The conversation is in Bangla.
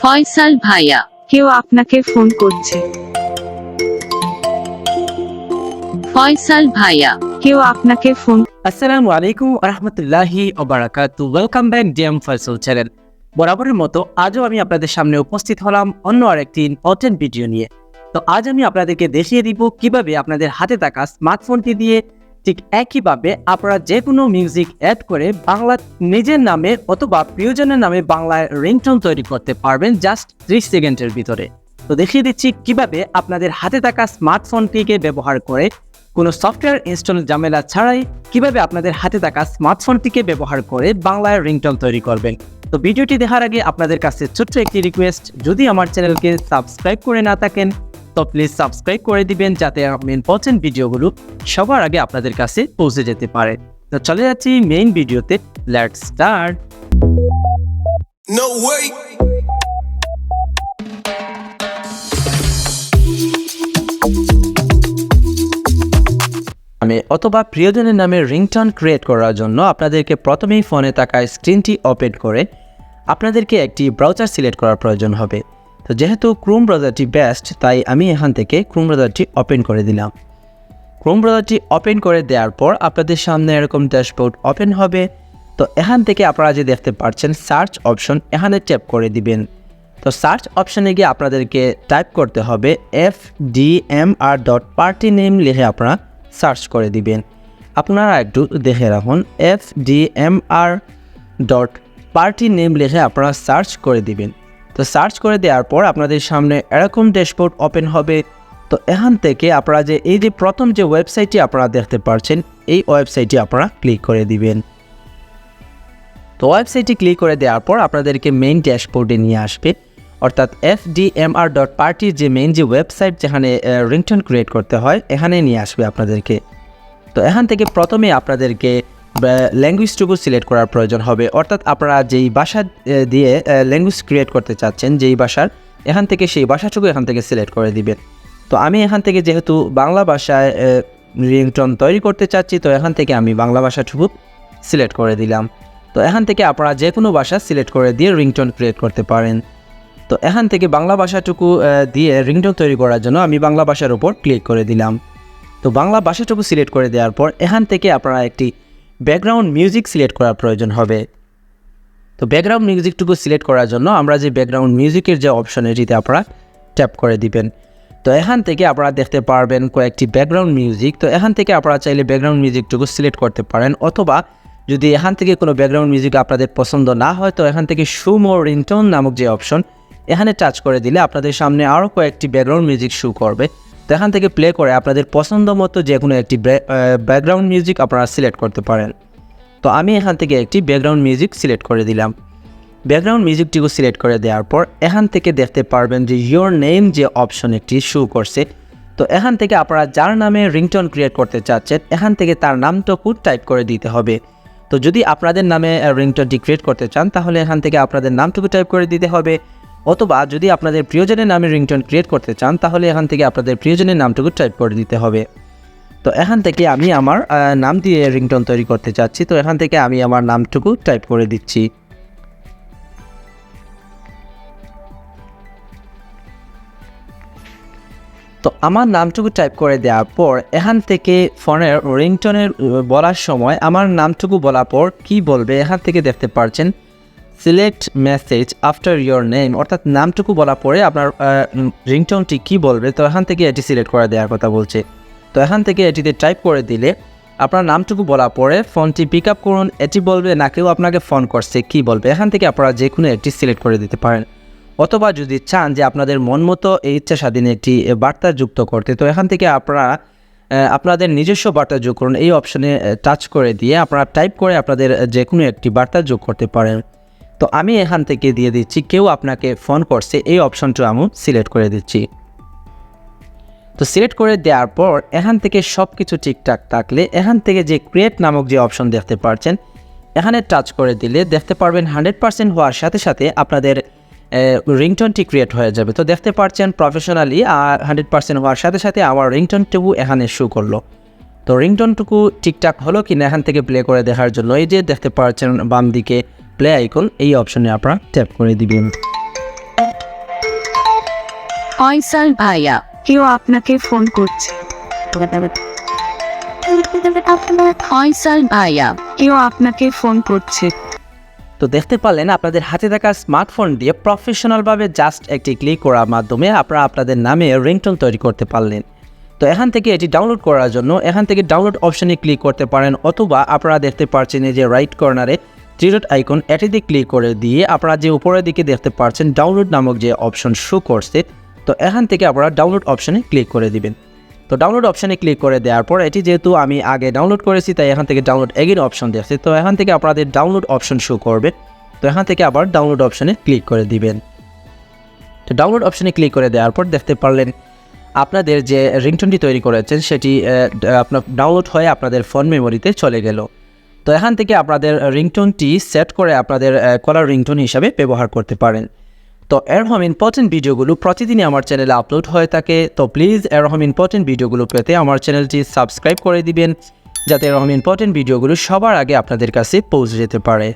ফয়সাল ভাইয়া, কেউ আপনাকে ফোন করছে। ফয়সাল ভাইয়া, কেউ আপনাকে ফোন। আসসালামু আলাইকুম রহমতুল্লাহি ওবারাকাতু। Welcome back dmfoysol channel. বরাবরের মতো আজও আমি আপনাদের সামনে উপস্থিত হলাম অন্য আরেকটি ইম্পর্টেন্ট ভিডিও নিয়ে। তো আজ আমি আপনাদেরকে দেখিয়ে দিব কিভাবে আপনাদের হাতে থাকা স্মার্টফোনটি দিয়ে ঠিক একইভাবে আপনারা যে কোনো মিউজিক অ্যাড করে বাংলা নিজের নামে অথবা প্রিয়জনের নামে বাংলায় রিংটোন তৈরি করতে পারবেন জাস্ট 30 সেকেন্ডের ভিতরে। তো দেখিয়ে দিচ্ছি কিভাবে আপনাদের হাতে থাকা স্মার্টফোনটিকে ব্যবহার করে কোনো সফটওয়্যার ইনস্টল ঝামেলা ছাড়াই কিভাবে আপনাদের হাতে থাকা স্মার্টফোনটিকে ব্যবহার করে বাংলায় রিংটোন তৈরি করবেন। তো ভিডিওটি দেখার আগে আপনাদের কাছে ছোট্ট একটি রিকোয়েস্ট, যদি আমার চ্যানেলকে সাবস্ক্রাইব করে না থাকেন তো প্লিজ সাবস্ক্রাইব করে দিবেন, যাতে আমি ইম্পর্টেন্ট ভিডিওগুলো সবার আগে আপনাদের কাছে পৌঁছে যেতে পারে। তো চলে যাচ্ছি মেইন ভিডিওতে। Let's start. No way. আমি অথবা প্রিয়জনের নামে রিংটোন ক্রিয়েট করার জন্য আপনাদেরকে প্রথমেই ফোনে থাকা স্ক্রিনটি ওপেন করে আপনাদেরকে একটি ব্রাউজার সিলেক্ট করার প্রয়োজন হবে। তো যেহেতু ক্রোম ব্রাউজারটি বেস্ট, তাই আমি এখান থেকে ক্রোম ব্রাউজারটি ওপেন করে দিলাম। ক্রোম ব্রাউজারটি ওপেন করে দেওয়ার পর আপনাদের সামনে এরকম ড্যাশবোর্ড ওপেন হবে। তো এখান থেকে আপনারা যে দেখতে পাচ্ছেন সার্চ অপশন, এখানে ট্যাপ করে দিবেন। তো সার্চ অপশনে গিয়ে আপনাদেরকে টাইপ করতে হবে fdmr.party name লিখে আপনারা সার্চ করে দিবেন। আপনারা একটু দেখে রাখুন, fdmr.party name লিখে আপনারা সার্চ করে দিবেন। তো সার্চ করে দেওয়ার পর আপনাদের সামনে এরকম ড্যাশবোর্ড ওপেন হবে। তো এখান থেকে আপনারা যে এই যে প্রথম যে ওয়েবসাইটটি আপনারা দেখতে পাচ্ছেন, এই ওয়েবসাইটটি আপনারা ক্লিক করে দিবেন। তো ওয়েবসাইটটি ক্লিক করে দেওয়ার পর আপনাদেরকে মেইন ড্যাশবোর্ডে নিয়ে আসবে, অর্থাৎ fdmr.party যে মেইন যে ওয়েবসাইট যেখানে রিংটোন ক্রিয়েট করতে হয়, এখানে নিয়ে আসবে আপনাদেরকে। তো এখান থেকে প্রথমে আপনাদেরকে ল্যাঙ্গুয়েজটুকু সিলেক্ট করার প্রয়োজন হবে, অর্থাৎ আপনারা যেই ভাষা দিয়ে ল্যাঙ্গুয়েজ ক্রিয়েট করতে চাচ্ছেন, যেই ভাষার, এখান থেকে সেই ভাষাটুকু এখান থেকে সিলেক্ট করে দিবেন। তো আমি এখান থেকে যেহেতু বাংলা ভাষায় রিংটোন তৈরি করতে চাচ্ছি, তো এখান থেকে আমি বাংলা ভাষাটুকু সিলেক্ট করে দিলাম। তো এখান থেকে আপনারা যে কোনো ভাষা সিলেক্ট করে দিয়ে রিংটোন ক্রিয়েট করতে পারেন। তো এখান থেকে বাংলা ভাষাটুকু দিয়ে রিংটোন তৈরি করার জন্য আমি বাংলা ভাষার উপর ক্লিক করে দিলাম। তো বাংলা ভাষাটুকু সিলেক্ট করে দেওয়ার পর এখান থেকে আপনারা একটি ব্যাকগ্রাউন্ড মিউজিক সিলেক্ট করার প্রয়োজন হবে। তো ব্যাকগ্রাউন্ড মিউজিকটুকু সিলেক্ট করার জন্য আমরা যে ব্যাকগ্রাউন্ড মিউজিকের যে অপশন, এটিতে আপনারা ট্যাপ করে দিবেন। তো এখান থেকে আপনারা দেখতে পারবেন কয়েকটি ব্যাকগ্রাউন্ড মিউজিক। তো এখান থেকে আপনারা চাইলে ব্যাকগ্রাউন্ড মিউজিকটুকু সিলেক্ট করতে পারেন, অথবা যদি এখান থেকে কোনো ব্যাকগ্রাউন্ড মিউজিক আপনাদের পছন্দ না হয়, তো এখান থেকে শো মোর রিংটোন নামক যে অপশন, এখানে টাচ করে দিলে আপনাদের সামনে আরও কয়েকটি ব্যাকগ্রাউন্ড মিউজিক শো করবে। তো এখান থেকে প্লে করে আপনাদের পছন্দ মতো যে কোনো একটি ব্যাকগ্রাউন্ড মিউজিক আপনারা সিলেক্ট করতে পারেন। তো আমি এখান থেকে একটি ব্যাকগ্রাউন্ড মিউজিক সিলেক্ট করে দিলাম। ব্যাকগ্রাউন্ড মিউজিকটিকে সিলেক্ট করে দেওয়ার পর এখান থেকে দেখতে পারবেন যে ইয়োর নেম যে অপশন একটি শো করছে। তো এখান থেকে আপনারা যার নামে রিংটোন ক্রিয়েট করতে চাচ্ছেন, এখান থেকে তার নামটুকু টাইপ করে দিতে হবে। তো যদি আপনাদের নামে রিংটোনটি ক্রিয়েট করতে চান, তাহলে এখান থেকে আপনাদের নামটুকু টাইপ করে দিতে হবে, অথবা যদি আপনাদের প্রিয়জনের নামে রিংটোন ক্রিয়েট করতে চান, তাহলে এখান থেকে আপনাদের প্রিয়জনের নামটুকু টাইপ করে দিতে হবে। তো এখান থেকে আমি আমার নাম দিয়ে রিংটোন তৈরি করতে চাচ্ছি, তো এখান থেকে আমি আমার নামটুকু টাইপ করে দিচ্ছি। তো আমার নামটুকু টাইপ করে দেওয়ার পর এখান থেকে ফোনের রিংটোনের বলার সময় আমার নামটুকু বলার পর কি বলবে, এখান থেকে দেখতে পাচ্ছেন select message after your name, অর্থাৎ নামটুকু বলার পরে আপনার রিংটোনটি কি বলবে। তো এখান থেকে এটি সিলেক্ট করে দেওয়ার কথা বলছে। তো এখান থেকে এটিতে টাইপ করে দিলে আপনার নামটুকু বলার পরে ফোনটি পিক আপ করুন, এটি বলবে, না কেউ আপনাকে ফোন করছে কি বলবে, এখান থেকে আপনারা যে কোনো একটি সিলেক্ট করে দিতে পারেন। অথবা যদি চান যে আপনাদের মন মতো এই ইচ্ছা স্বাধীন একটি বার্তা যুক্ত করতে, তো এখান থেকে আপনারা আপনাদের নিজস্ব বার্তা যোগ করুন, এই অপশনে টাচ করে দিয়ে আপনারা টাইপ করে আপনাদের যে কোনো একটি বার্তা যোগ করতে পারেন। তো আমি এখান থেকে দিয়ে দিচ্ছি কেউ আপনাকে ফোন করছে, এই অপশনটা আমি সিলেক্ট করে দিচ্ছি। তো সিলেক্ট করে দেওয়ার পর এখান থেকে সব কিছু ঠিকঠাক থাকলে এখান থেকে যে ক্রিয়েট নামক যে অপশন দেখতে পাচ্ছেন, এখানে টাচ করে দিলে দেখতে পারবেন 100% হওয়ার সাথে সাথে আপনাদের রিংটোনটি ক্রিয়েট হয়ে যাবে। তো দেখতে পাচ্ছেন প্রফেশনালি 100% হওয়ার সাথে সাথে আমার রিংটোনটুকু এখানে শো করলো। তো রিংটোনটুকু ঠিকঠাক হলো কিনা এখান থেকে প্লে করে দেখার জন্য এই যে দেখতে পাচ্ছেন বাম দিকে প্লে আইকন, এই অপশনে আপনারা ট্যাপ করে দিবেন। ফয়সাল ভাইয়া। কেউ আপনাকে ফোন করছে। ফয়সাল ভাইয়া। কেউ আপনাকে ফোন করছে। তো দেখতে পারলেন আপনাদের হাতে থাকা স্মার্টফোন দিয়ে প্রফেশনালভাবে জাস্ট একটি ক্লিক করার মাধ্যমে আপনারা আপনাদের নামে রিংটোন তৈরি করতে পারলেন। তো এখান থেকে এটি ডাউনলোড করার জন্য এখান থেকে ডাউনলোড অপশনে ক্লিক করতে পারেন, অথবা আপনারা দেখতে পাচ্ছেন এই যে রাইট কর্নারে থ্রি ডট আইকন, এটিতে ক্লিক করে দিয়ে আপনারা যে উপরের দিকে দেখতে পাচ্ছেন ডাউনলোড নামক যে অপশন শো করছে, তো এখান থেকে আপনারা ডাউনলোড অপশনে ক্লিক করে দিবেন। তো ডাউনলোড অপশনে ক্লিক করে দেওয়ার পর এটি যেহেতু আমি আগে ডাউনলোড করেছি তাই এখান থেকে ডাউনলোড এগেইন অপশন দেখছি, তো এখান থেকে আপনাদের ডাউনলোড অপশন শো করবে। তো এখান থেকে আবার ডাউনলোড অপশনে ক্লিক করে দিবেন। তো ডাউনলোড অপশনে ক্লিক করে দেওয়ার পর দেখতে পারলেন আপনাদের যে রিংটোনটি তৈরি করেছেন সেটি আপনার ডাউনলোড হয়ে আপনাদের ফোন মেমোরিতে চলে গেল। তো এখান থেকে আপনাদের রিংটোনটি সেট করে আপনাদের কলার রিংটোন হিসাবে ব্যবহার করতে পারেন। তো এরকম ইম্পর্টেন্ট ভিডিওগুলো প্রতিদিনই আমার চ্যানেলে আপলোড হয়ে থাকে। তো প্লিজ এরকম ইম্পর্টেন্ট ভিডিওগুলো পেতে আমার চ্যানেলটি সাবস্ক্রাইব করে দিবেন, যাতে এরকম ইম্পর্টেন্ট ভিডিওগুলো সবার আগে আপনাদের কাছে পৌঁছে যেতে পারে।